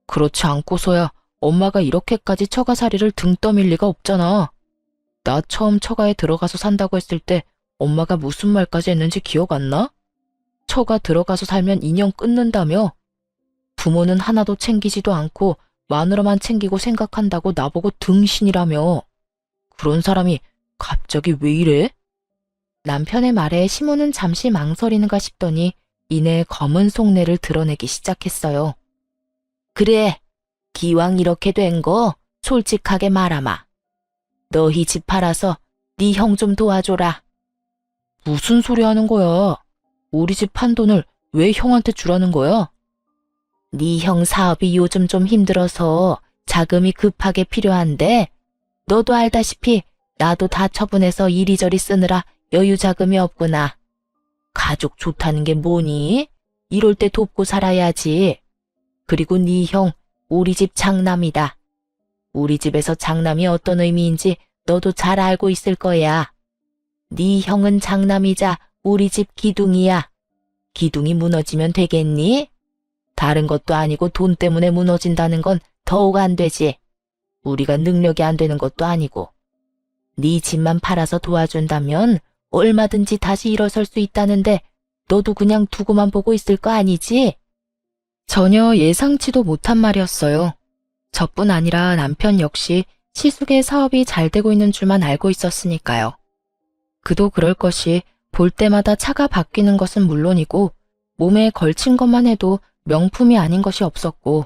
그렇지 않고서야 엄마가 이렇게까지 처가살이를 등 떠밀 리가 없잖아. 나 처음 처가에 들어가서 산다고 했을 때 엄마가 무슨 말까지 했는지 기억 안 나? 처가 들어가서 살면 인연 끊는다며? 부모는 하나도 챙기지도 않고 마누라만 챙기고 생각한다고 나보고 등신이라며. 그런 사람이 갑자기 왜 이래? 남편의 말에 시모는 잠시 망설이는가 싶더니 이내 검은 속내를 드러내기 시작했어요. 그래, 기왕 이렇게 된 거 솔직하게 말하마. 너희 집 팔아서 네 형 좀 도와줘라. 무슨 소리 하는 거야? 우리 집 판 돈을 왜 형한테 주라는 거야? 네 형 사업이 요즘 좀 힘들어서 자금이 급하게 필요한데 너도 알다시피 나도 다 처분해서 이리저리 쓰느라 여유 자금이 없구나. 가족 좋다는 게 뭐니? 이럴 때 돕고 살아야지. 그리고 네 형 우리 집 장남이다. 우리 집에서 장남이 어떤 의미인지 너도 잘 알고 있을 거야. 네 형은 장남이자 우리 집 기둥이야. 기둥이 무너지면 되겠니? 다른 것도 아니고 돈 때문에 무너진다는 건 더욱 안 되지. 우리가 능력이 안 되는 것도 아니고. 네 집만 팔아서 도와준다면 얼마든지 다시 일어설 수 있다는데 너도 그냥 두고만 보고 있을 거 아니지? 전혀 예상치도 못한 말이었어요. 저뿐 아니라 남편 역시 시숙의 사업이 잘 되고 있는 줄만 알고 있었으니까요. 그도 그럴 것이 볼 때마다 차가 바뀌는 것은 물론이고 몸에 걸친 것만 해도 명품이 아닌 것이 없었고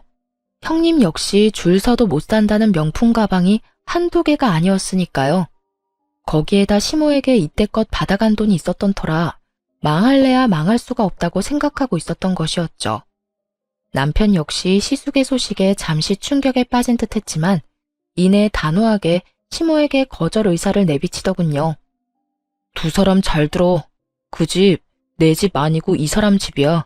형님 역시 줄 서도 못 산다는 명품 가방이 한두 개가 아니었으니까요. 거기에다 시모에게 이때껏 받아간 돈이 있었던 터라 망할래야 망할 수가 없다고 생각하고 있었던 것이었죠. 남편 역시 시숙의 소식에 잠시 충격에 빠진 듯 했지만 이내 단호하게 시모에게 거절 의사를 내비치더군요. 두 사람 잘 들어. 그 집, 내 집 아니고 이 사람 집이야.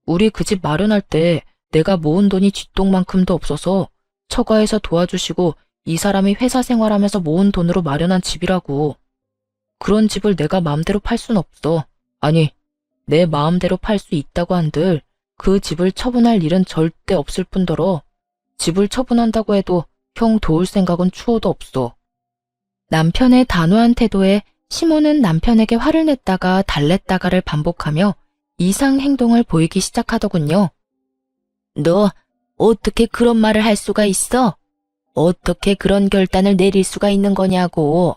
우리 그 집 마련할 때 내가 모은 돈이 쥐똥만큼도 없어서 처가에서 도와주시고 이 사람이 회사 생활하면서 모은 돈으로 마련한 집이라고. 그런 집을 내가 마음대로 팔 순 없어. 아니, 내 마음대로 팔 수 있다고 한들 그 집을 처분할 일은 절대 없을 뿐더러 집을 처분한다고 해도 형 도울 생각은 추호도 없어. 남편의 단호한 태도에 시모는 남편에게 화를 냈다가 달랬다가를 반복하며 이상 행동을 보이기 시작하더군요. 너 어떻게 그런 말을 할 수가 있어? 어떻게 그런 결단을 내릴 수가 있는 거냐고.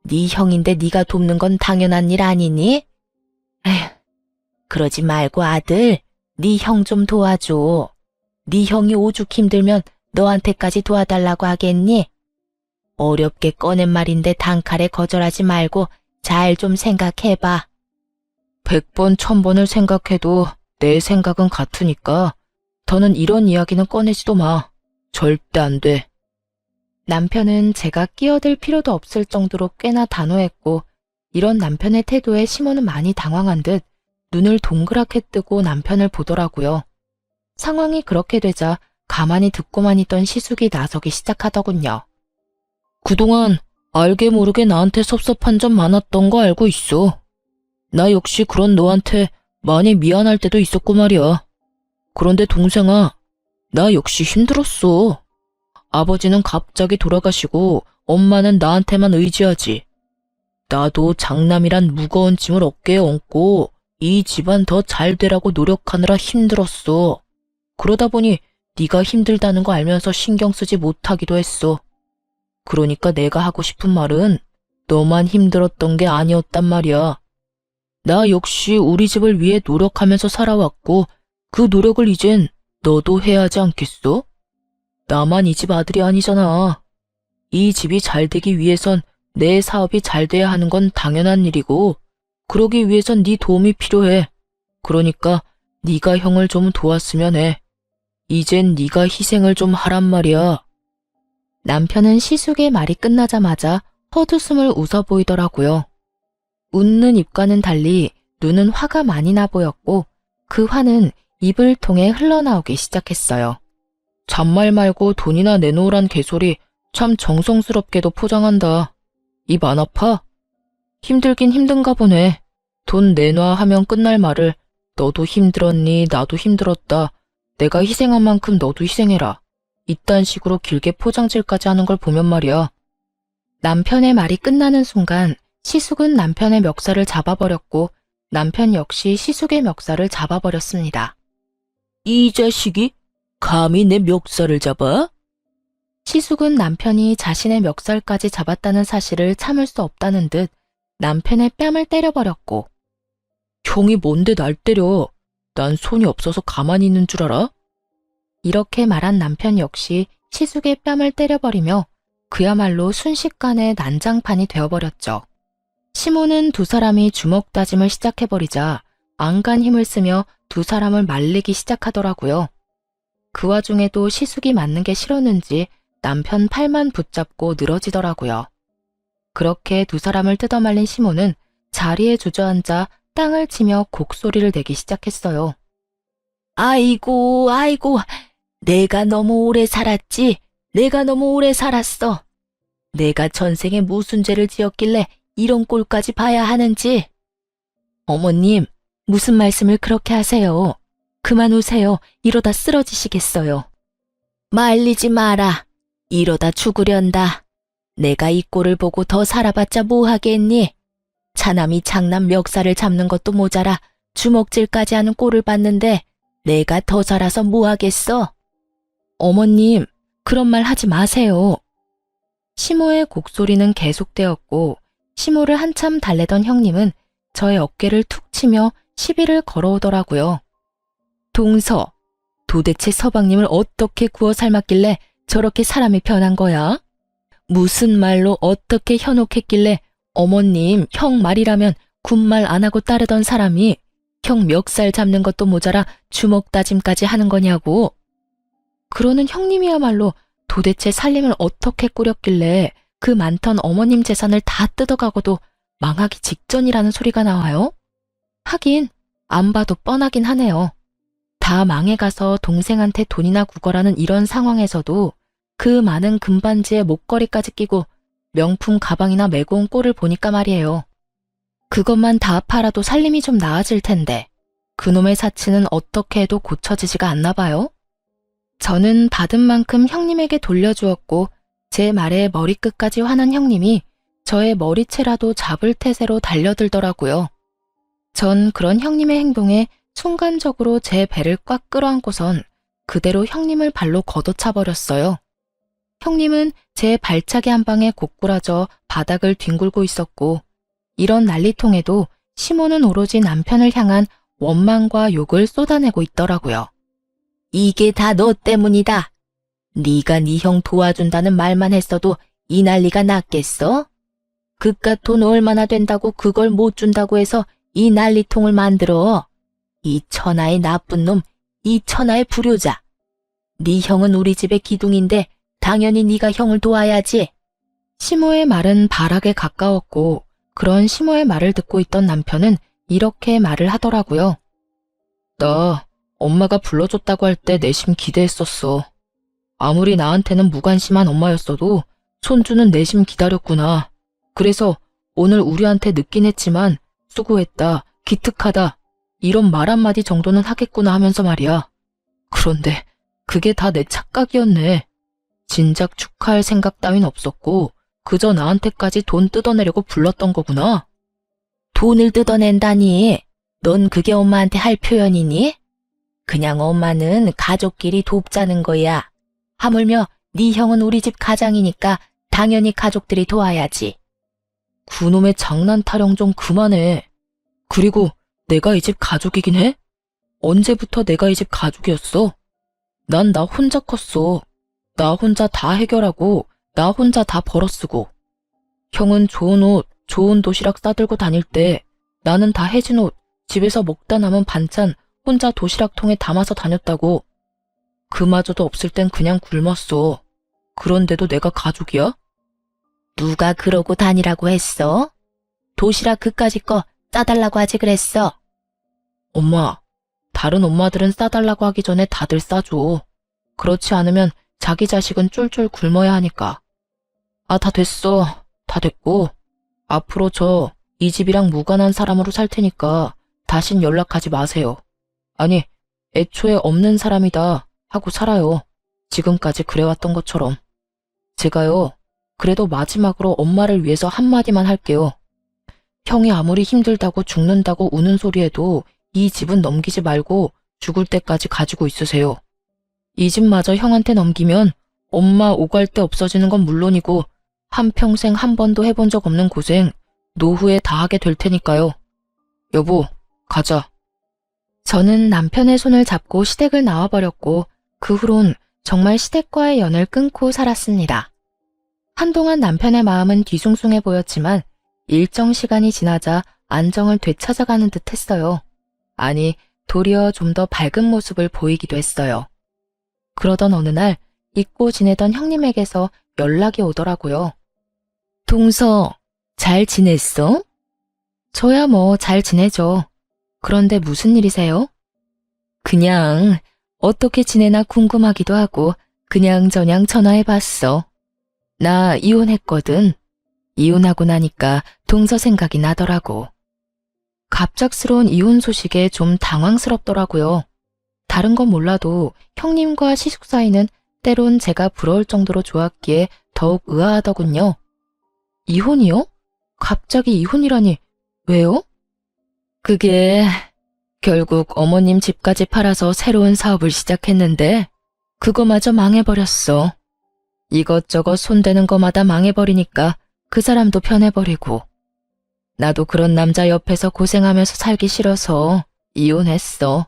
네 형인데 네가 돕는 건 당연한 일 아니니? 에휴, 그러지 말고 아들, 네 형 좀 도와줘. 네 형이 오죽 힘들면 너한테까지 도와달라고 하겠니? 어렵게 꺼낸 말인데 단칼에 거절하지 말고 잘 좀 생각해봐. 100번, 1000번을 생각해도 내 생각은 같으니까 더는 이런 이야기는 꺼내지도 마. 절대 안 돼. 남편은 제가 끼어들 필요도 없을 정도로 꽤나 단호했고 이런 남편의 태도에 시모는 많이 당황한 듯 눈을 동그랗게 뜨고 남편을 보더라고요. 상황이 그렇게 되자 가만히 듣고만 있던 시숙이 나서기 시작하더군요. 그동안 알게 모르게 나한테 섭섭한 점 많았던 거 알고 있어. 나 역시 그런 너한테 많이 미안할 때도 있었고 말이야. 그런데 동생아, 나 역시 힘들었어. 아버지는 갑자기 돌아가시고 엄마는 나한테만 의지하지. 나도 장남이란 무거운 짐을 어깨에 얹고 이 집안 더 잘 되라고 노력하느라 힘들었어. 그러다 보니 네가 힘들다는 거 알면서 신경 쓰지 못하기도 했어. 그러니까 내가 하고 싶은 말은 너만 힘들었던 게 아니었단 말이야. 나 역시 우리 집을 위해 노력하면서 살아왔고 그 노력을 이젠 너도 해야 하지 않겠어? 나만 이 집 아들이 아니잖아. 이 집이 잘 되기 위해선 내 사업이 잘 돼야 하는 건 당연한 일이고 그러기 위해선 네 도움이 필요해. 그러니까 네가 형을 좀 도왔으면 해. 이젠 네가 희생을 좀 하란 말이야. 남편은 시숙의 말이 끝나자마자 헛웃음을 웃어 보이더라고요. 웃는 입과는 달리 눈은 화가 많이 나 보였고 그 화는 입을 통해 흘러나오기 시작했어요. 잔말 말고 돈이나 내놓으란 개소리 참 정성스럽게도 포장한다. 입 안 아파? 힘들긴 힘든가 보네. 돈 내놔 하면 끝날 말을 너도 힘들었니 나도 힘들었다. 내가 희생한 만큼 너도 희생해라. 이딴 식으로 길게 포장질까지 하는 걸 보면 말이야. 남편의 말이 끝나는 순간 시숙은 남편의 멱살을 잡아버렸고 남편 역시 시숙의 멱살을 잡아버렸습니다. 이 자식이 감히 내 멱살을 잡아? 시숙은 남편이 자신의 멱살까지 잡았다는 사실을 참을 수 없다는 듯 남편의 뺨을 때려버렸고 형이 뭔데 날 때려? 난 손이 없어서 가만히 있는 줄 알아? 이렇게 말한 남편 역시 시숙의 뺨을 때려버리며 그야말로 순식간에 난장판이 되어버렸죠. 시모는 두 사람이 주먹 다짐을 시작해버리자 안간 힘을 쓰며 두 사람을 말리기 시작하더라고요. 그 와중에도 시숙이 맞는 게 싫었는지 남편 팔만 붙잡고 늘어지더라고요. 그렇게 두 사람을 뜯어말린 시모는 자리에 주저앉아 땅을 치며 곡소리를 내기 시작했어요. 아이고, 아이고, 내가 너무 오래 살았지. 내가 너무 오래 살았어. 내가 전생에 무슨 죄를 지었길래 이런 꼴까지 봐야 하는지. 어머님, 무슨 말씀을 그렇게 하세요? 그만 우세요. 이러다 쓰러지시겠어요. 말리지 마라. 이러다 죽으련다. 내가 이 꼴을 보고 더 살아봤자 뭐 하겠니? 차남이 장남 멱살을 잡는 것도 모자라 주먹질까지 하는 꼴을 봤는데 내가 더 살아서 뭐 하겠어? 어머님, 그런 말 하지 마세요. 시모의 곡소리는 계속되었고 시모를 한참 달래던 형님은 저의 어깨를 툭 치며 시비를 걸어오더라고요. 동서, 도대체 서방님을 어떻게 구워 삶았길래 저렇게 사람이 변한 거야? 무슨 말로 어떻게 현혹했길래 어머님, 형 말이라면 군말 안 하고 따르던 사람이 형 멱살 잡는 것도 모자라 주먹 다짐까지 하는 거냐고. 그러는 형님이야말로 도대체 살림을 어떻게 꾸렸길래 그 많던 어머님 재산을 다 뜯어가고도 망하기 직전이라는 소리가 나와요? 하긴 안 봐도 뻔하긴 하네요. 다 망해가서 동생한테 돈이나 구걸하는 이런 상황에서도 그 많은 금반지에 목걸이까지 끼고 명품 가방이나 메고 온 꼴을 보니까 말이에요. 그것만 다 팔아도 살림이 좀 나아질 텐데 그놈의 사치는 어떻게 해도 고쳐지지가 않나 봐요. 저는 받은 만큼 형님에게 돌려주었고 제 말에 머리끝까지 화난 형님이 저의 머리채라도 잡을 태세로 달려들더라고요. 전 그런 형님의 행동에 순간적으로 제 배를 꽉 끌어안고선 그대로 형님을 발로 걷어차버렸어요. 형님은 제 발차기 한 방에 고꾸라져 바닥을 뒹굴고 있었고 이런 난리통에도 시모는 오로지 남편을 향한 원망과 욕을 쏟아내고 있더라고요. 이게 다 너 때문이다. 네가 네 형 도와준다는 말만 했어도 이 난리가 났겠어? 그깟 돈 얼마나 된다고 그걸 못 준다고 해서 이 난리통을 만들어. 이 천하의 나쁜 놈, 이 천하의 불효자. 네 형은 우리 집의 기둥인데 당연히 네가 형을 도와야지. 시모의 말은 발악에 가까웠고 그런 시모의 말을 듣고 있던 남편은 이렇게 말을 하더라고요. 나 엄마가 불러줬다고 할 때 내심 기대했었어. 아무리 나한테는 무관심한 엄마였어도 손주는 내심 기다렸구나. 그래서 오늘 우리한테 늦긴 했지만 수고했다, 기특하다 이런 말 한마디 정도는 하겠구나 하면서 말이야. 그런데 그게 다 내 착각이었네. 진작 축하할 생각 따윈 없었고 그저 나한테까지 돈 뜯어내려고 불렀던 거구나. 돈을 뜯어낸다니? 넌 그게 엄마한테 할 표현이니? 그냥 엄마는 가족끼리 돕자는 거야. 하물며 네 형은 우리 집 가장이니까 당연히 가족들이 도와야지. 그놈의 장난 타령 좀 그만해. 그리고 내가 이 집 가족이긴 해? 언제부터 내가 이 집 가족이었어? 난 나 혼자 컸어. 나 혼자 다 해결하고 나 혼자 다 벌어쓰고. 형은 좋은 옷, 좋은 도시락 싸들고 다닐 때 나는 다 해진 옷, 집에서 먹다 남은 반찬 혼자 도시락통에 담아서 다녔다고. 그마저도 없을 땐 그냥 굶었어. 그런데도 내가 가족이야? 누가 그러고 다니라고 했어? 도시락 그까짓 거 싸달라고 하지 그랬어. 엄마, 다른 엄마들은 싸달라고 하기 전에 다들 싸줘. 그렇지 않으면 자기 자식은 쫄쫄 굶어야 하니까. 아, 다 됐어. 다 됐고. 앞으로 저 이 집이랑 무관한 사람으로 살 테니까 다신 연락하지 마세요. 아니, 애초에 없는 사람이다 하고 살아요. 지금까지 그래왔던 것처럼. 제가요, 그래도 마지막으로 엄마를 위해서 한마디만 할게요. 형이 아무리 힘들다고 죽는다고 우는 소리에도 이 집은 넘기지 말고 죽을 때까지 가지고 있으세요. 이 집마저 형한테 넘기면 엄마 오갈 데 없어지는 건 물론이고 한평생 한 번도 해본 적 없는 고생 노후에 다 하게 될 테니까요. 여보, 가자. 저는 남편의 손을 잡고 시댁을 나와버렸고 그 후론 정말 시댁과의 연을 끊고 살았습니다. 한동안 남편의 마음은 뒤숭숭해 보였지만 일정 시간이 지나자 안정을 되찾아가는 듯 했어요. 아니, 도리어 좀 더 밝은 모습을 보이기도 했어요. 그러던 어느 날 잊고 지내던 형님에게서 연락이 오더라고요. 동서, 잘 지냈어? 저야 뭐 잘 지내죠. 그런데 무슨 일이세요? 그냥 어떻게 지내나 궁금하기도 하고 그냥저냥 전화해봤어. 나 이혼했거든. 이혼하고 나니까 동서 생각이 나더라고. 갑작스러운 이혼 소식에 좀 당황스럽더라고요. 다른 건 몰라도 형님과 시숙 사이는 때론 제가 부러울 정도로 좋았기에 더욱 의아하더군요. 이혼이요? 갑자기 이혼이라니, 왜요? 그게 결국 어머님 집까지 팔아서 새로운 사업을 시작했는데 그거마저 망해버렸어. 이것저것 손대는 거마다 망해버리니까 그 사람도 편해버리고 나도 그런 남자 옆에서 고생하면서 살기 싫어서 이혼했어.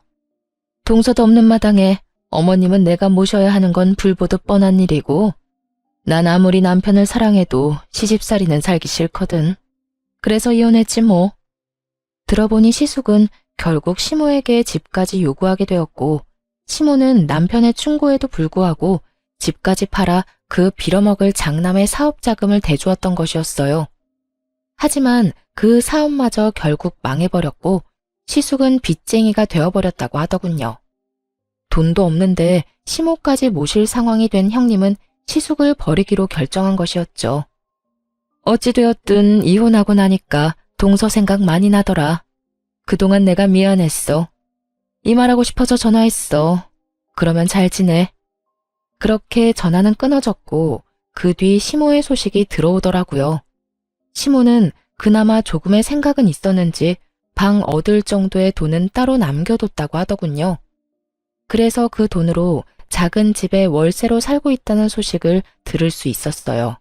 동서도 없는 마당에 어머님은 내가 모셔야 하는 건 불보듯 뻔한 일이고 난 아무리 남편을 사랑해도 시집살이는 살기 싫거든. 그래서 이혼했지 뭐. 들어보니 시숙은 결국 시모에게 집까지 요구하게 되었고 시모는 남편의 충고에도 불구하고 집까지 팔아 그 빌어먹을 장남의 사업 자금을 대주었던 것이었어요. 하지만 그 사업마저 결국 망해버렸고 시숙은 빚쟁이가 되어버렸다고 하더군요. 돈도 없는데 시모까지 모실 상황이 된 형님은 시숙을 버리기로 결정한 것이었죠. 어찌되었든 이혼하고 나니까 동서 생각 많이 나더라. 그동안 내가 미안했어. 이 말하고 싶어서 전화했어. 그러면 잘 지내. 그렇게 전화는 끊어졌고 그 뒤 시모의 소식이 들어오더라고요. 시모는 그나마 조금의 생각은 있었는지 방 얻을 정도의 돈은 따로 남겨뒀다고 하더군요. 그래서 그 돈으로 작은 집에 월세로 살고 있다는 소식을 들을 수 있었어요.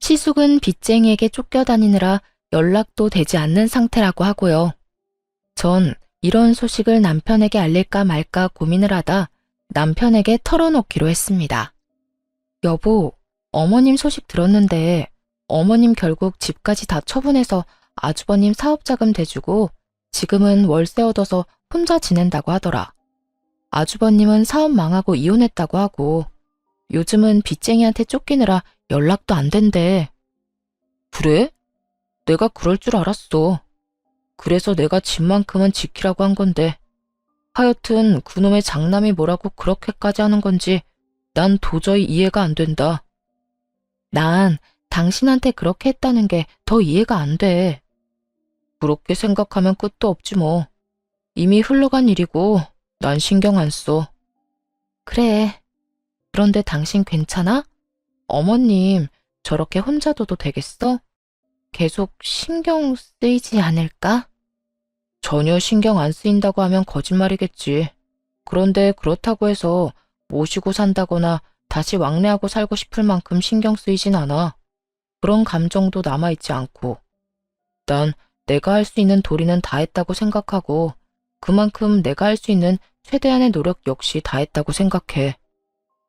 시숙은 빚쟁이에게 쫓겨다니느라 연락도 되지 않는 상태라고 하고요. 전 이런 소식을 남편에게 알릴까 말까 고민을 하다 남편에게 털어놓기로 했습니다. 여보, 어머님 소식 들었는데 어머님 결국 집까지 다 처분해서 아주버님 사업자금 대주고 지금은 월세 얻어서 혼자 지낸다고 하더라. 아주버님은 사업 망하고 이혼했다고 하고 요즘은 빚쟁이한테 쫓기느라 연락도 안 된대. 그래? 내가 그럴 줄 알았어. 그래서 내가 집만큼은 지키라고 한 건데 하여튼 그놈의 장남이 뭐라고 그렇게까지 하는 건지 난 도저히 이해가 안 된다. 난 당신한테 그렇게 했다는 게 더 이해가 안 돼. 그렇게 생각하면 끝도 없지 뭐. 이미 흘러간 일이고 난 신경 안 써. 그래. 그런데 당신 괜찮아? 어머님 저렇게 혼자 둬도 되겠어? 계속 신경 쓰이지 않을까? 전혀 신경 안 쓰인다고 하면 거짓말이겠지. 그런데 그렇다고 해서 모시고 산다거나 다시 왕래하고 살고 싶을 만큼 신경 쓰이진 않아. 그런 감정도 남아있지 않고. 난 내가 할 수 있는 도리는 다 했다고 생각하고 그만큼 내가 할 수 있는 최대한의 노력 역시 다 했다고 생각해.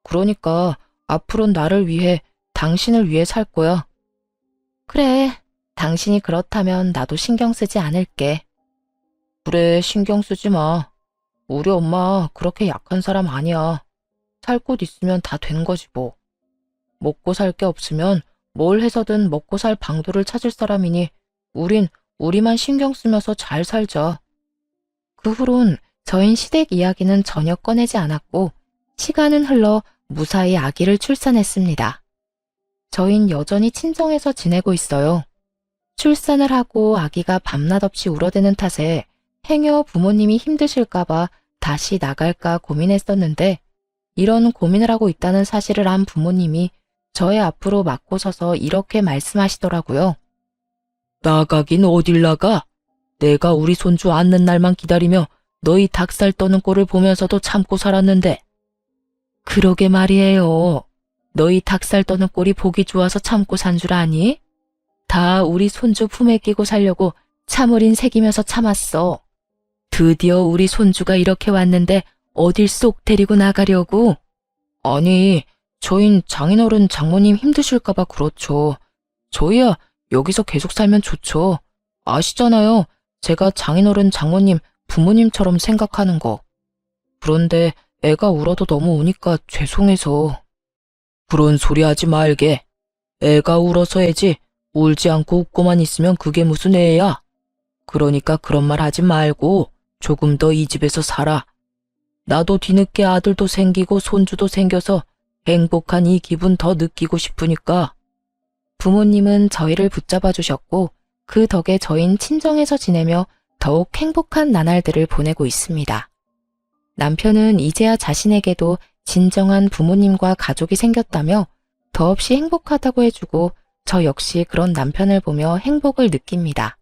그러니까 앞으로는 나를 위해, 당신을 위해 살 거야. 그래, 당신이 그렇다면 나도 신경 쓰지 않을게. 그래, 신경 쓰지 마. 우리 엄마 그렇게 약한 사람 아니야. 살 곳 있으면 다 된 거지 뭐. 먹고 살 게 없으면 뭘 해서든 먹고 살 방도를 찾을 사람이니 우린 우리만 신경 쓰면서 잘 살자. 그 후론 저희 시댁 이야기는 전혀 꺼내지 않았고 시간은 흘러 무사히 아기를 출산했습니다. 저흰 여전히 친정에서 지내고 있어요. 출산을 하고 아기가 밤낮 없이 울어대는 탓에 행여 부모님이 힘드실까봐 다시 나갈까 고민했었는데 이런 고민을 하고 있다는 사실을 안 부모님이 저의 앞으로 맞고 서서 이렇게 말씀하시더라고요. 나가긴 어딜 나가? 내가 우리 손주 앉는 날만 기다리며 너희 닭살 떠는 꼴을 보면서도 참고 살았는데. 그러게 말이에요. 너희 닭살 떠는 꼴이 보기 좋아서 참고 산 줄 아니? 다 우리 손주 품에 끼고 살려고 참을인 새기면서 참았어. 드디어 우리 손주가 이렇게 왔는데 어딜 쏙 데리고 나가려고? 아니, 저흰 장인어른 장모님 힘드실까봐 그렇죠. 저희야 여기서 계속 살면 좋죠. 아시잖아요. 제가 장인어른 장모님 부모님처럼 생각하는 거. 그런데 애가 울어도 너무 우니까 죄송해서. 그런 소리 하지 말게. 애가 울어서 애지 울지 않고 웃고만 있으면 그게 무슨 애야. 그러니까 그런 말 하지 말고 조금 더 이 집에서 살아. 나도 뒤늦게 아들도 생기고 손주도 생겨서 행복한 이 기분 더 느끼고 싶으니까. 부모님은 저희를 붙잡아 주셨고 그 덕에 저흰 친정에서 지내며 더욱 행복한 나날들을 보내고 있습니다. 남편은 이제야 자신에게도 진정한 부모님과 가족이 생겼다며 더없이 행복하다고 해주고 저 역시 그런 남편을 보며 행복을 느낍니다.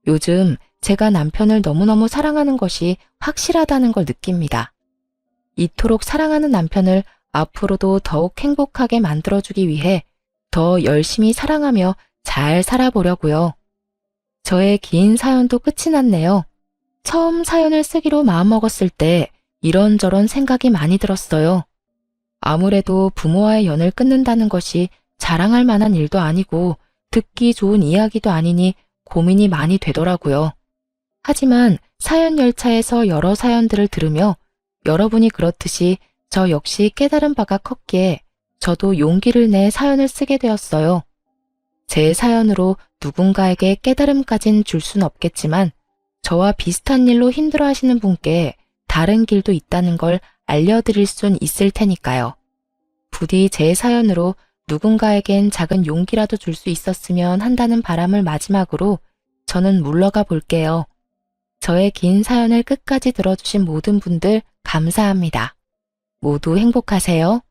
요즘 제가 남편을 너무너무 사랑하는 것이 확실하다는 걸 느낍니다. 이토록 사랑하는 남편을 앞으로도 더욱 행복하게 만들어주기 위해 더 열심히 사랑하며 잘 살아보려고요. 저의 긴 사연도 끝이 났네요. 처음 사연을 쓰기로 마음먹었을 때 이런저런 생각이 많이 들었어요. 아무래도 부모와의 연을 끊는다는 것이 자랑할 만한 일도 아니고 듣기 좋은 이야기도 아니니 고민이 많이 되더라고요. 하지만 사연 열차에서 여러 사연들을 들으며 여러분이 그렇듯이 저 역시 깨달은 바가 컸기에 저도 용기를 내 사연을 쓰게 되었어요. 제 사연으로 누군가에게 깨달음까진 줄 순 없겠지만 저와 비슷한 일로 힘들어하시는 분께 다른 길도 있다는 걸 알려드릴 순 있을 테니까요. 부디 제 사연으로 누군가에겐 작은 용기라도 줄 수 있었으면 한다는 바람을 마지막으로 저는 물러가 볼게요. 저의 긴 사연을 끝까지 들어주신 모든 분들 감사합니다. 모두 행복하세요.